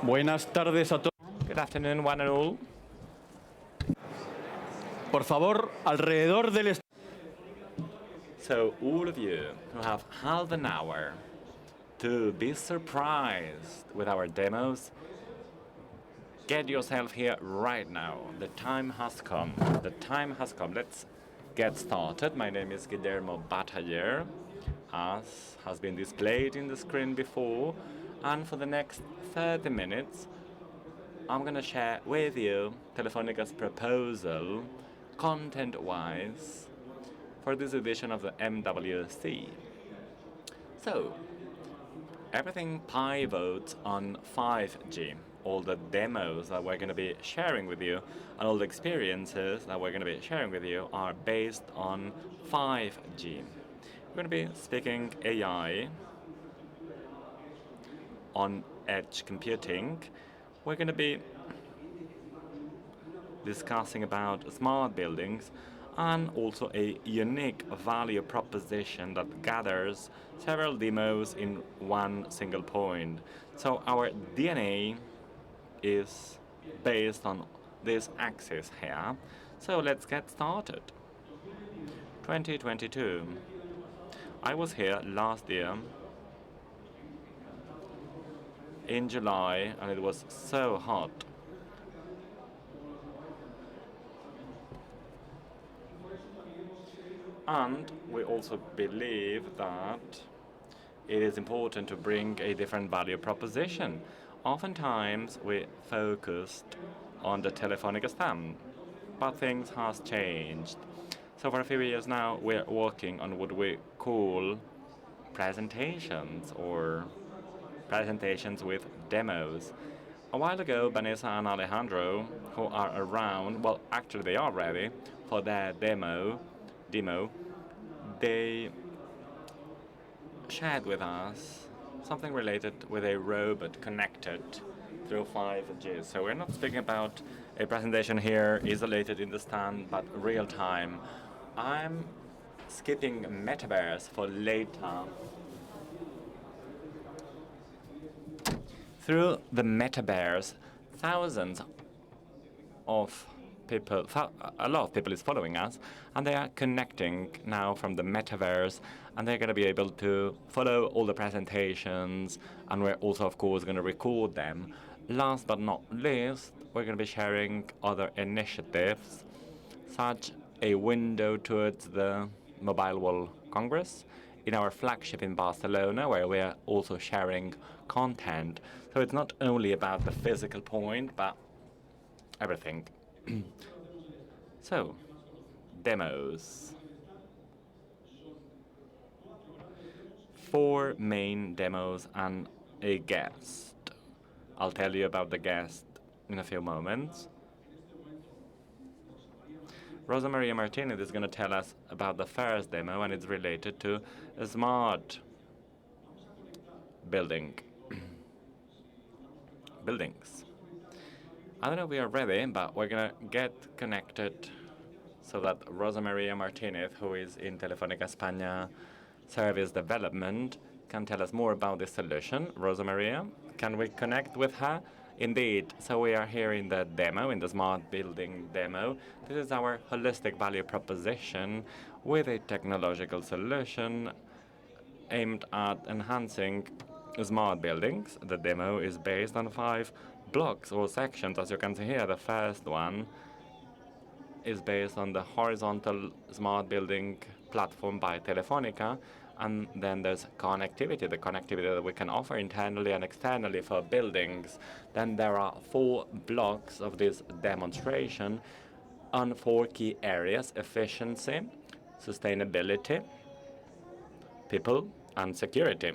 Buenas tardes a todos. Good afternoon, one and all. Por favor, alrededor del So, all of you who have half an hour to be surprised with our demos, get yourself here right now. The time has come. The time has come. Let's get started. My name is Guillermo Bataller, as has been displayed in the screen before. And for the next 30 minutes, I'm going to share with you Telefonica's proposal, content-wise, for this edition of the MWC. So, everything pivots on 5G. All the demos that we're going to be sharing with you and all the experiences that we're going to be sharing with you are based on 5G. We're going to be speaking AI, on edge computing. We're going to be discussing about smart buildings and also a unique value proposition that gathers several demos in one single point. So our DNA is based on this axis here. So let's get started. 2022. I was here last year in July, and it was so hot. And we also believe that it is important to bring a different value proposition. Oftentimes we focused on the Telefónica stand, but things has changed. So for a few years now we're working on what we call presentations, or presentations with demos. A while ago, Vanessa and Alejandro, who are around, well, actually they are ready for their demo, they shared with us something related with a robot connected through 5G. So we're not speaking about a presentation here isolated in the stand, but real time. I'm skipping Metaverse for later. Through the Metaverse, thousands of people, a lot of people is following us, and they are connecting now from the Metaverse, and they're going to be able to follow all the presentations, and we're also, of course, going to record them. Last but not least, we're going to be sharing other initiatives, such a window towards the Mobile World Congress in our flagship in Barcelona, where we are also sharing content. So it's not only about the physical point, but everything. So, demos. 4 main demos and a guest. I'll tell you about the guest in a few moments. Rosa Maria Martinez is going to tell us about the first demo, and it's related to a smart buildings. I don't know if we are ready, but we're going to get connected so that Rosa Maria Martinez, who is in Telefónica España Service Development, can tell us more about this solution. Rosa Maria, can we connect with her? Indeed. So we are here in the demo, in the smart building demo. This is our holistic value proposition with a technological solution aimed at enhancing smart buildings. The demo is based on 5 blocks or sections. As you can see here, the first one is based on the horizontal smart building platform by Telefónica, and then there's connectivity, the connectivity that we can offer internally and externally for buildings. Then there are 4 blocks of this demonstration on 4 key areas: efficiency, sustainability, people, and security.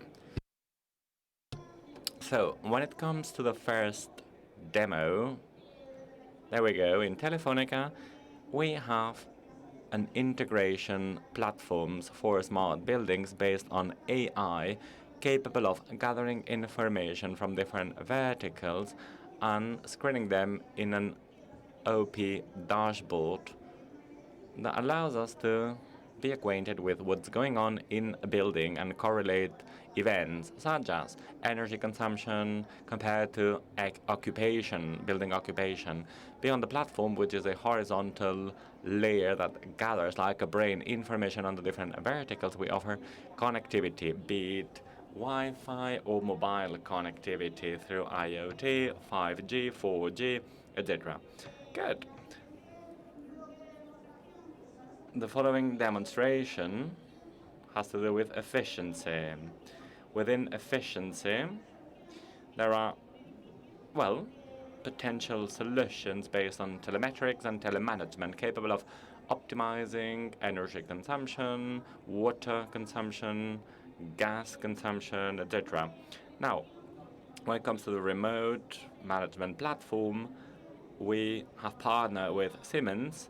So when it comes to the first demo, there we go. In Telefónica, we have an integration platforms for smart buildings based on AI, capable of gathering information from different verticals and screening them in an OP dashboard that allows us to be acquainted with what's going on in a building and correlate events such as energy consumption compared to occupation, building occupation. Be on the platform, which is a horizontal layer that gathers like a brain information on the different verticals. We offer connectivity, be it Wi-Fi or mobile connectivity through IoT, 5G, 4G, etc. Good. The following demonstration has to do with efficiency. Within efficiency, there are, well, potential solutions based on telemetrics and telemanagement capable of optimizing energy consumption, water consumption, gas consumption, etc. Now, when it comes to the remote management platform, we have partnered with Siemens.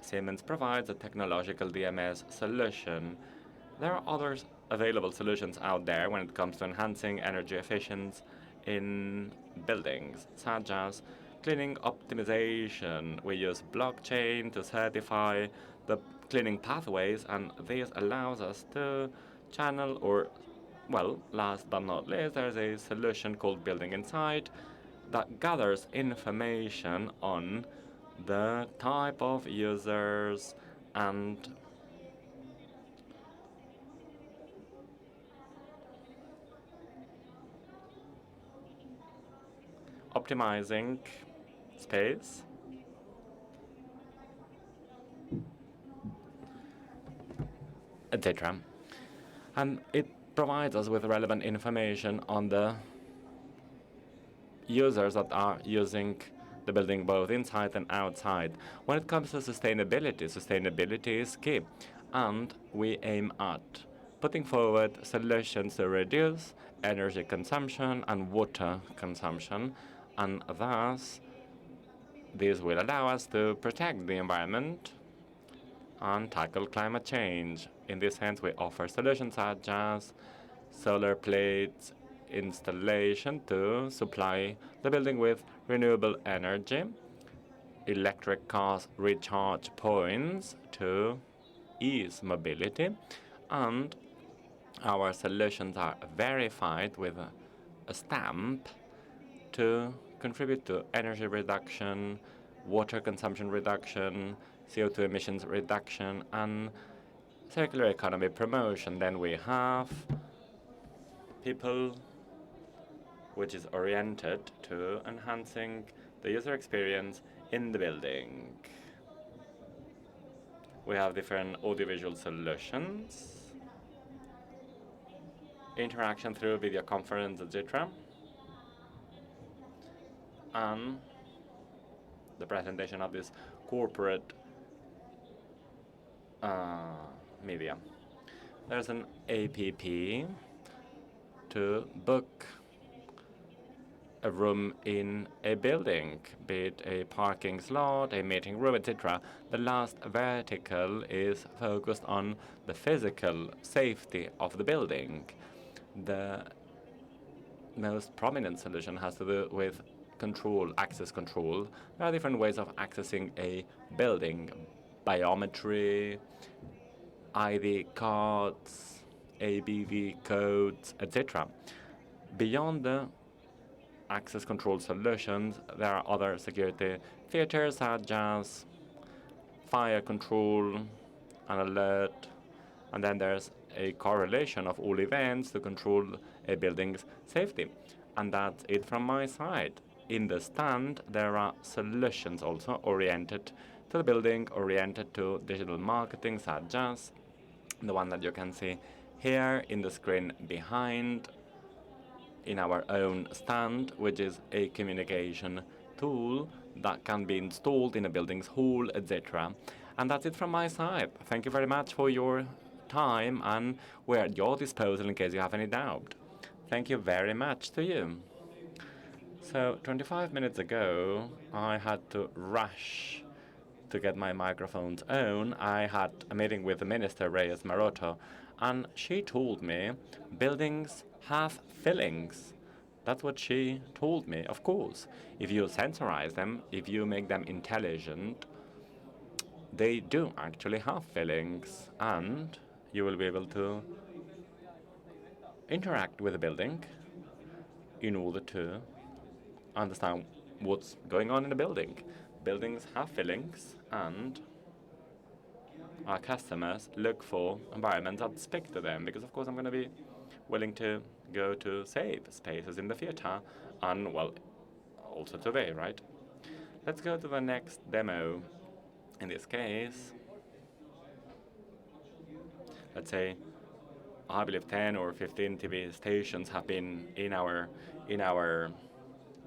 Siemens provides a technological DMS solution. There are other available solutions out there when it comes to enhancing energy efficiency in buildings, such as cleaning optimization. We use blockchain to certify the cleaning pathways, and this allows us to channel or, well, last but not least, there's a solution called Building Insight that gathers information on the type of users and optimizing space, etc. And it provides us with relevant information on the users that are using the building both inside and outside. When it comes to sustainability, sustainability is key, and we aim at putting forward solutions to reduce energy consumption and water consumption, and thus this will allow us to protect the environment and tackle climate change. In this sense, we offer solutions such as solar plates installation to supply the building with renewable energy, electric cars recharge points to ease mobility, and our solutions are verified with a stamp to contribute to energy reduction, water consumption reduction, CO2 emissions reduction, and circular economy promotion. Then we have people, which is oriented to enhancing the user experience in the building. We have different audiovisual solutions, interaction through video conference, etc. And the presentation of this corporate media. There's an app to book a room in a building, be it a parking slot, a meeting room, etc. The last vertical is focused on the physical safety of the building. The most prominent solution has to do with control, access control. There are different ways of accessing a building: biometry, ID cards, ABV codes, etc. Beyond the access control solutions, there are other security features such as fire control and alert, and then there's a correlation of all events to control a building's safety. And that's it from my side. In the stand, there are solutions also oriented to the building, oriented to digital marketing, such as the one that you can see here in the screen behind, in our own stand, which is a communication tool that can be installed in a building's hall, etc. And that's it from my side. Thank you very much for your time, and we're at your disposal in case you have any doubt. Thank you very much to you. So 25 minutes ago, I had to rush to get my microphones on. I had a meeting with the Minister, Reyes Maroto, and she told me buildings have feelings. That's what she told me. Of course, if you sensorize them, if you make them intelligent, they do actually have feelings, and you will be able to interact with the building in order to understand what's going on in the building. Buildings have feelings, and our customers look for environments that speak to them, because of course I'm going to be willing to go to safe spaces in the theater, and well, also today, right? Let's go to the next demo. In this case, let's say I believe 10 or 15 TV stations have been in our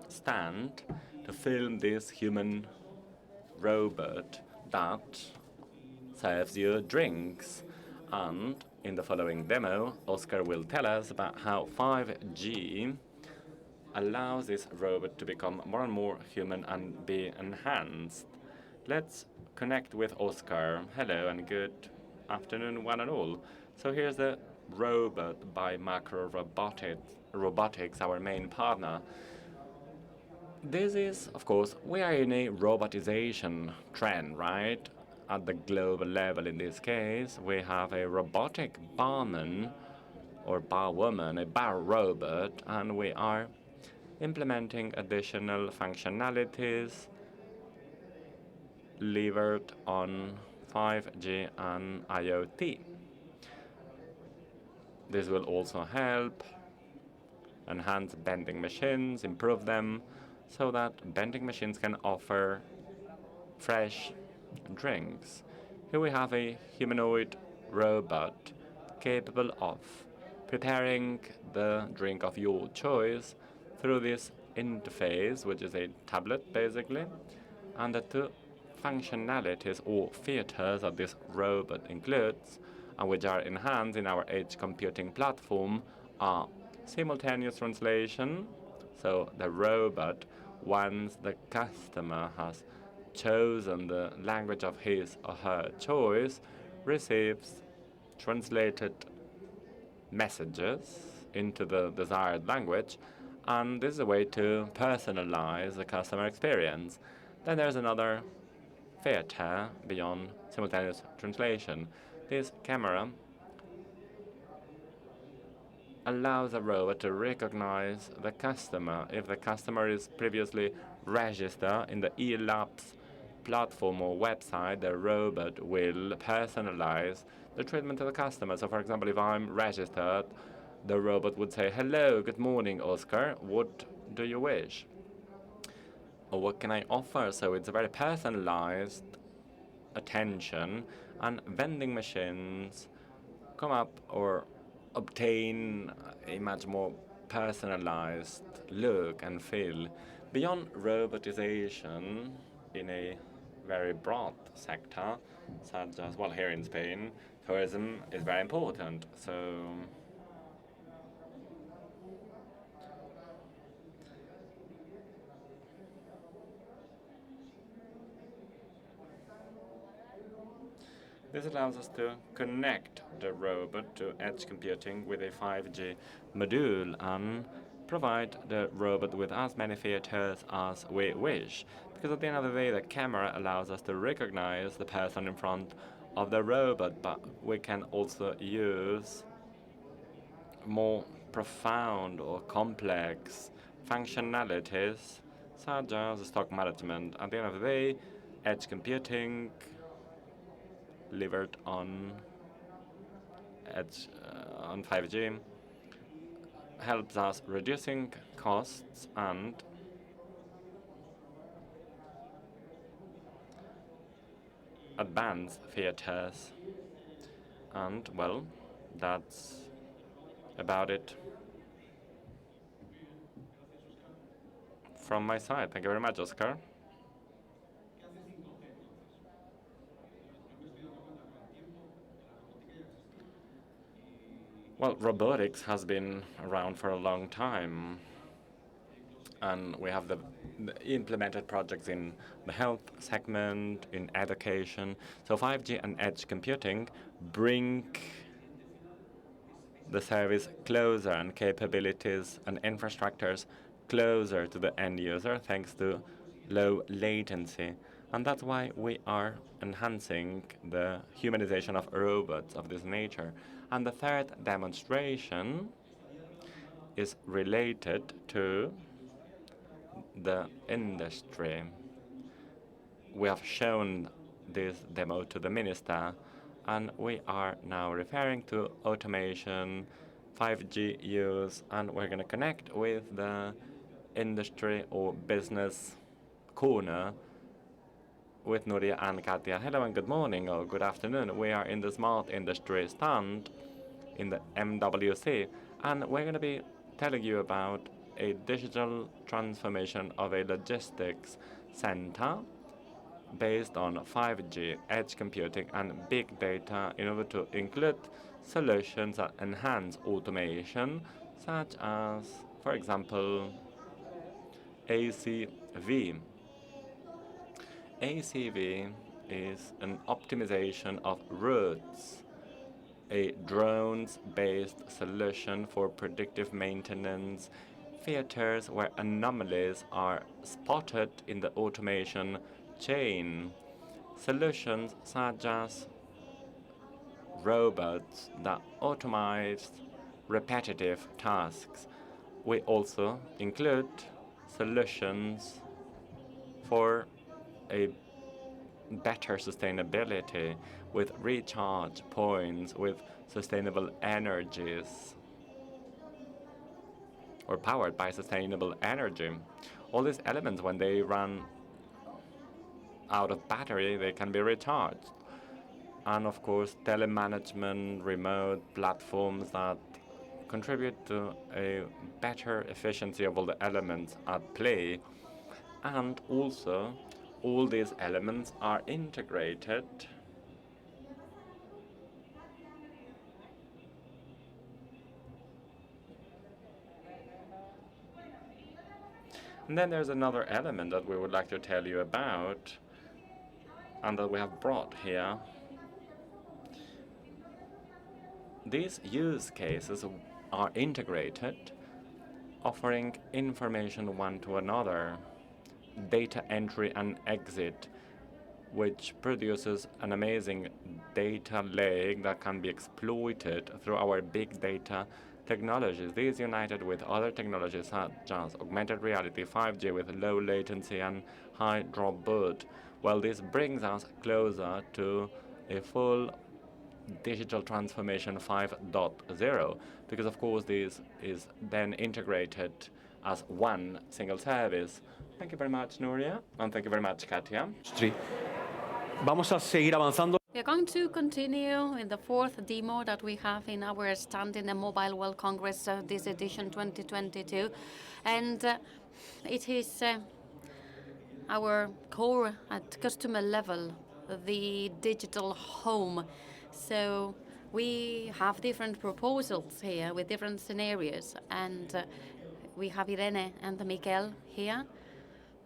stand to film this human robot that serves you drinks. And in the following demo, Oscar will tell us about how 5G allows this robot to become more and more human and be enhanced. Let's connect with Oscar. Hello and good afternoon, one and all. So here's the robot by Macro Robotics, our main partner. This is, of course, we are in a robotization trend, right? At the global level, in this case, we have a robotic barman or barwoman, a bar robot, and we are implementing additional functionalities levered on 5G and IoT. This will also help enhance vending machines, improve them, so that vending machines can offer fresh drinks. Here we have a humanoid robot capable of preparing the drink of your choice through this interface, which is a tablet basically, and the two functionalities or features that this robot includes, and which are enhanced in our edge computing platform, are simultaneous translation. So the robot, once the customer has chosen the language of his or her choice, receives translated messages into the desired language, and this is a way to personalize the customer experience. Then there's another feature beyond simultaneous translation. This camera allows a robot to recognize the customer. If the customer is previously registered in the eLabs platform or website, the robot will personalize the treatment to the customer. So, for example, if I'm registered, the robot would say, "Hello, good morning, Oscar. What do you wish? Or what can I offer?" So it's a very personalized attention, and vending machines come up or obtain a much more personalized look and feel. Beyond robotization in a very broad sector, such as, well, here in Spain, tourism is very important. So this allows us to connect the robot to edge computing with a 5G module and provide the robot with as many features as we wish. Because at the end of the day, the camera allows us to recognize the person in front of the robot, but we can also use more profound or complex functionalities, such as stock management. At the end of the day, edge computing levered on 5G helps us reducing costs and advanced features. And, well, that's about it from my side. Thank you very much, Oscar. Well, robotics has been around for a long time, and we have the implemented projects in the health segment, in education. So 5G and edge computing bring the service closer and capabilities and infrastructures closer to the end user, thanks to low latency. And that's why we are enhancing the humanization of robots of this nature. And the third demonstration is related to the industry. We have shown this demo to the minister, and we are now referring to automation, 5G use, and we're going to connect with the industry or business corner with Nuria and Katia. Hello and good morning or good afternoon. We are in the smart industry stand in the MWC, and we're going to be telling you about a digital transformation of a logistics center based on 5G, edge computing, and big data in order to include solutions that enhance automation, such as, for example, ACV. ACV is an optimization of routes, a drones-based solution for predictive maintenance, theaters where anomalies are spotted in the automation chain. Solutions such as robots that automate repetitive tasks. We also include solutions for a better sustainability with recharge points, with sustainable energies, or powered by sustainable energy. All these elements, when they run out of battery, they can be recharged. And of course, telemanagement, remote platforms that contribute to a better efficiency of all the elements at play. And also, all these elements are integrated and then there's another element that we would like to tell you about and that we have brought here. These use cases are integrated, offering information one to another, data entry and exit, which produces an amazing data lake that can be exploited through our big data technologies. These united with other technologies such as augmented reality, 5G with low latency and high dropboot. Well, this brings us closer to a full digital transformation 5.0, because of course this is then integrated as one single service. Thank you very much, Nuria, and thank you very much, Katia. Vamos a seguir avanzando. We are going to continue in the fourth demo that we have in our stand in the Mobile World Congress, this edition 2022. And it is our core at customer level, the digital home. So we have different proposals here with different scenarios. And we have Irene and Miguel here.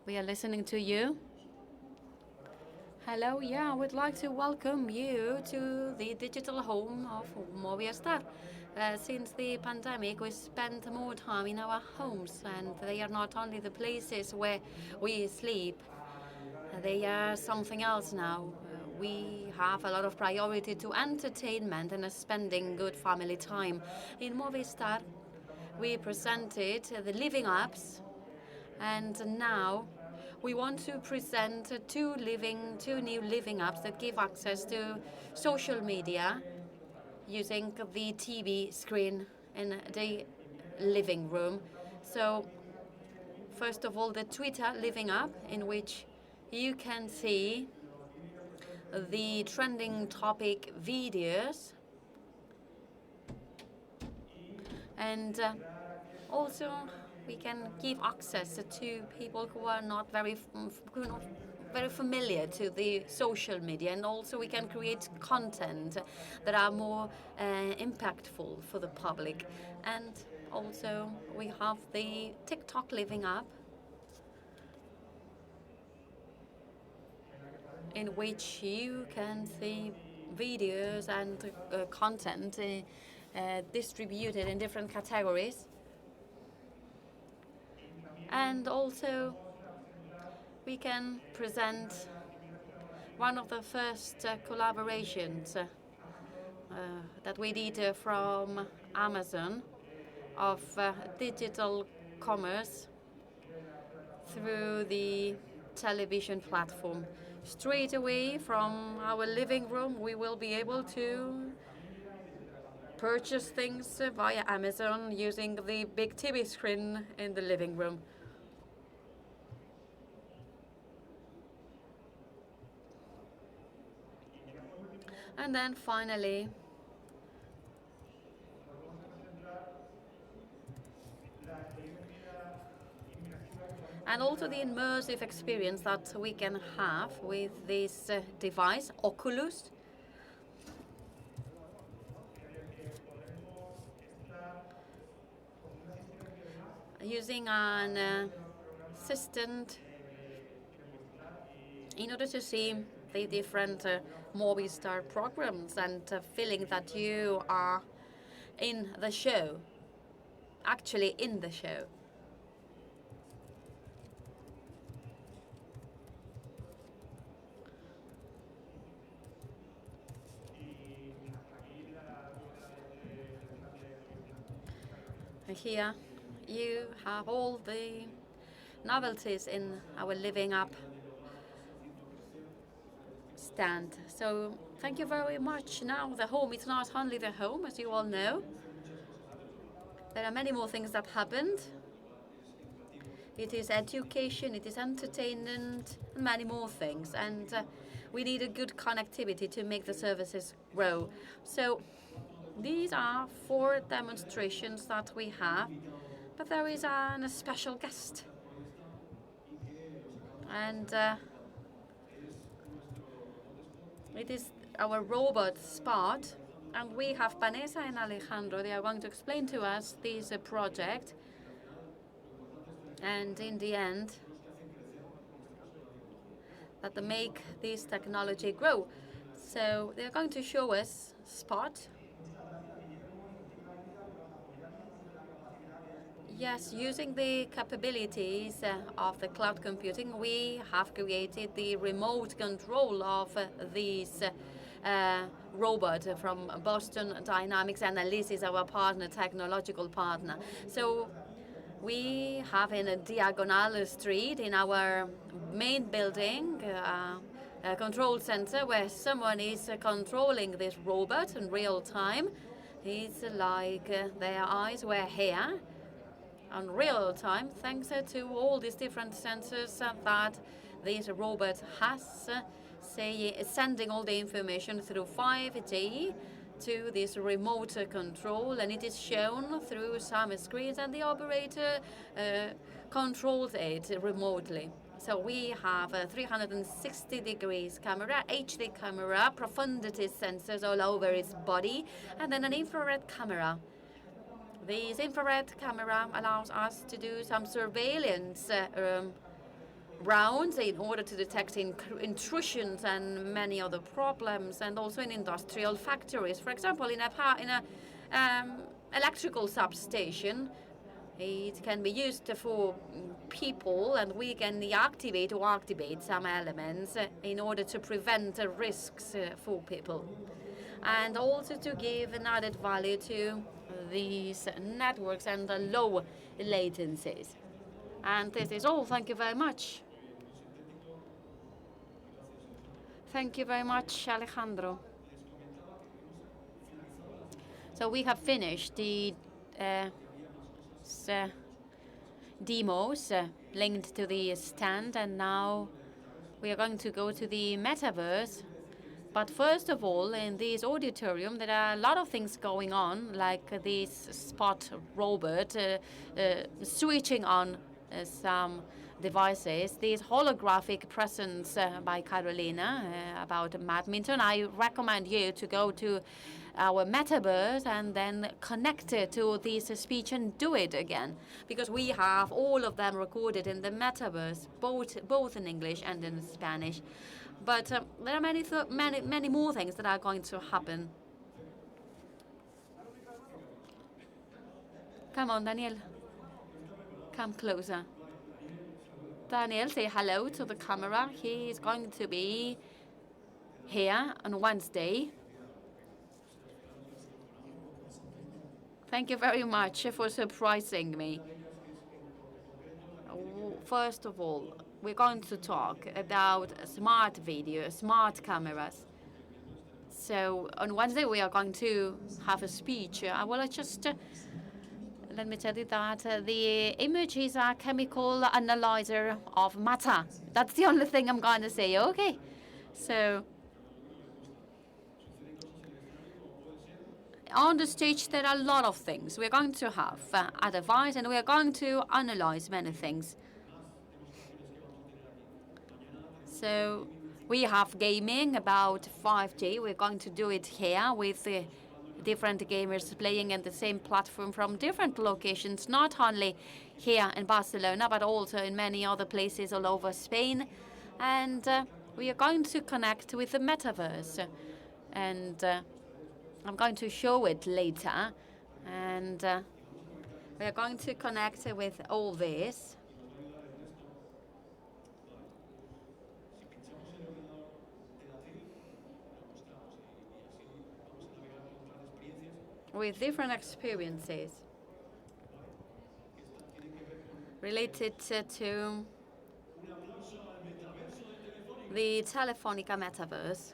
We are listening to you. Hello, yeah, I would like to welcome you to the digital home of Movistar. Since the pandemic, we spent more time in our homes, and they are not only the places where we sleep, they are something else now. We have a lot of priority to entertainment and spending good family time. In Movistar, we presented the living apps, and now we want to present two new living apps that give access to social media using the TV screen in the living room. So first of all, the Twitter living app, in which you can see the trending topic videos, and also we can give access to people who are not very familiar to the social media, and also we can create content that are more impactful for the public. And also we have the TikTok living app, in which you can see videos and content distributed in different categories. And also we can present one of the first collaborations that we did from Amazon of digital commerce through the television platform. Straight away from our living room, we will be able to purchase things via Amazon using the big TV screen in the living room. And then finally, and also the immersive experience that we can have with this device, Oculus. Using an assistant in order to see the different Movistar programs and feeling that you are in the show, actually in the show. And here you have all the novelties in our Living Up stand. So thank you very much. Now the home is not only the home, as you all know. There are many more things that happened. It is education, it is entertainment, and many more things. And we need a good connectivity to make the services grow. So these are 4 demonstrations that we have, but there is a special guest. And it is our robot Spot, and we have Vanessa and Alejandro. They are going to explain to us this project, and in the end, that they make this technology grow. So they're going to show us Spot. Yes, using the capabilities of the cloud computing, we have created the remote control of this robot from Boston Dynamics, and Alice is our partner, technological partner. So we have in a diagonal street in our main building a control center where someone is controlling this robot in real time. It's like their eyes were here. On real time, thanks to all these different sensors that this robot has, sending all the information through 5G to this remote control, and it is shown through some screens, and the operator controls it remotely. So we have a 360 degrees camera, HD camera, profundity sensors all over its body, and then an infrared camera. This infrared camera allows us to do some surveillance rounds in order to detect intrusions and many other problems, and also in industrial factories. For example, in a electrical substation, it can be used for people, and we can deactivate or activate some elements in order to prevent risks for people, and also to give an added value to these networks and the low latencies. And this is all. Thank you very much. Thank you very much, Alejandro. So we have finished the demos linked to the stand, and now we are going to go to the metaverse. But first of all, in this auditorium, there are a lot of things going on, like this Spot robot switching on some devices. This holographic presence by Carolina about badminton. I recommend you to go to our metaverse and then connect it to this speech and do it again, because we have all of them recorded in the metaverse, both in English and in Spanish. But there are many more things that are going to happen. Come on, Daniel. Come closer. Daniel, say hello to the camera. He is going to be here on Wednesday. Thank you very much for surprising me. First of all, we're going to talk about smart video, smart cameras. So on Wednesday, we are going to have a speech. Well, just let me tell you that the image is a chemical analyzer of matter. That's the only thing I'm going to say. Okay. So on the stage, there are a lot of things. We're going to have advice, and we are going to analyze many things. So we have gaming about 5G. We're going to do it here with different gamers playing in the same platform from different locations, not only here in Barcelona, but also in many other places all over Spain. And we are going to connect with the metaverse. And I'm going to show it later. And we are going to connect with all this. With different experiences related to the Telefónica Metaverse.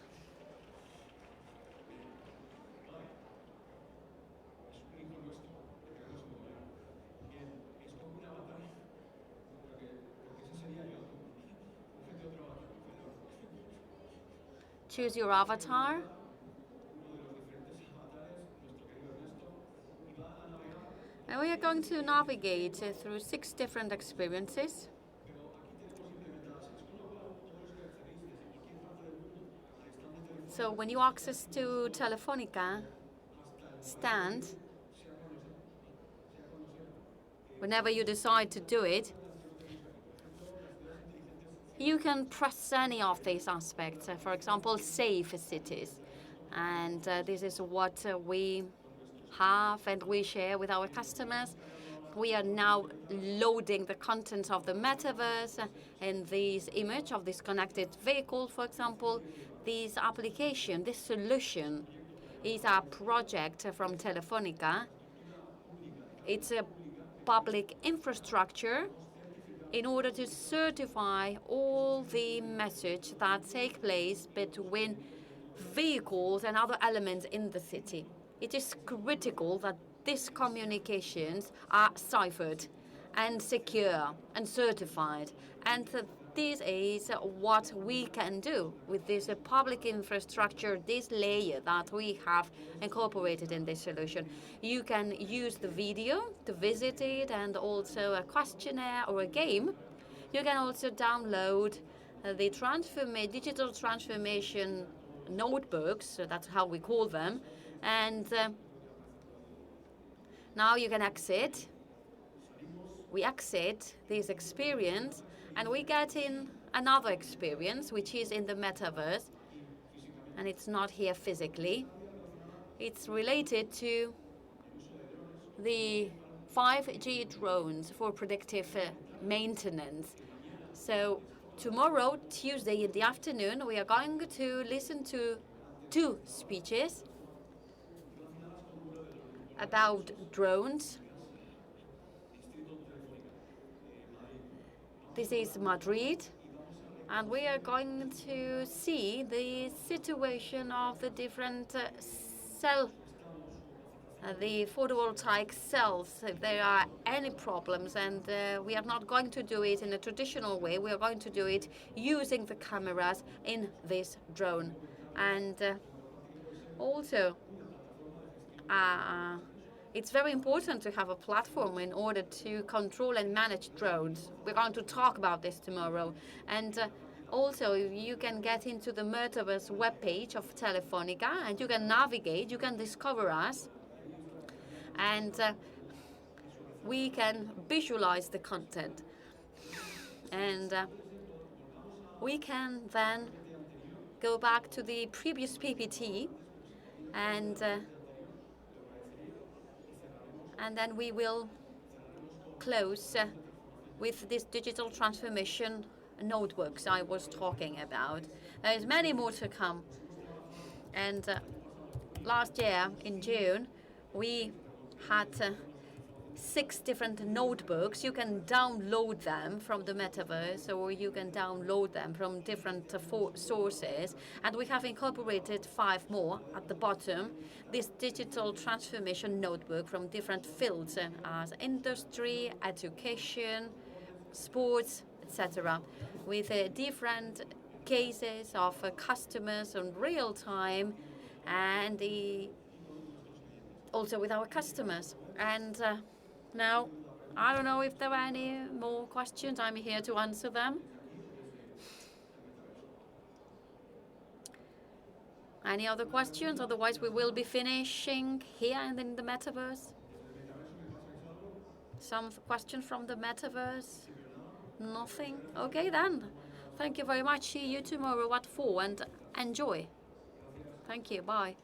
Choose your avatar. And we are going to navigate through 6 different experiences. So when you access to Telefónica stand, whenever you decide to do it, you can press any of these aspects. For example, safe cities. And this is what we have and we share with our customers. We are now loading the contents of the metaverse in this image of this connected vehicle, for example. This application, this solution is a project from Telefónica. It's a public infrastructure in order to certify all the messages that take place between vehicles and other elements in the city. It is critical that these communications are ciphered and secure and certified. And this is what we can do with this public infrastructure, this layer that we have incorporated in this solution. You can use the video to visit it and also a questionnaire or a game. You can also download the digital transformation notebooks, so that's how we call them. And now you can exit. We exit this experience and we get in another experience, which is in the metaverse. And it's not here physically. It's related to the 5G drones for predictive maintenance. So tomorrow, Tuesday in the afternoon, we are going to listen to 2 speeches about drones. This is Madrid, and we are going to see the situation of the different the photovoltaic cells, if there are any problems, and we are not going to do it in a traditional way. We are going to do it using the cameras in this drone. And also, it's very important to have a platform in order to control and manage drones. We're going to talk about this tomorrow. And also, you can get into the Metaverse webpage of Telefónica, and you can navigate, you can discover us, and we can visualize the content. And we can then go back to the previous PPT, and then we will close with this digital transformation notebooks I was talking about. There's many more to come. And last year in June, we had 6 different notebooks. You can download them from the Metaverse, or you can download them from different sources. And we have incorporated 5 more at the bottom. This digital transformation notebook from different fields, as industry, education, sports, etc., with different cases of customers in real time, and also with our customers. And now, I don't know if there are any more questions. I'm here to answer them. Any other questions? Otherwise, we will be finishing here and in the Metaverse. Some questions from the Metaverse? Nothing? Okay, then. Thank you very much. See you tomorrow at 4 and enjoy. Thank you. Bye.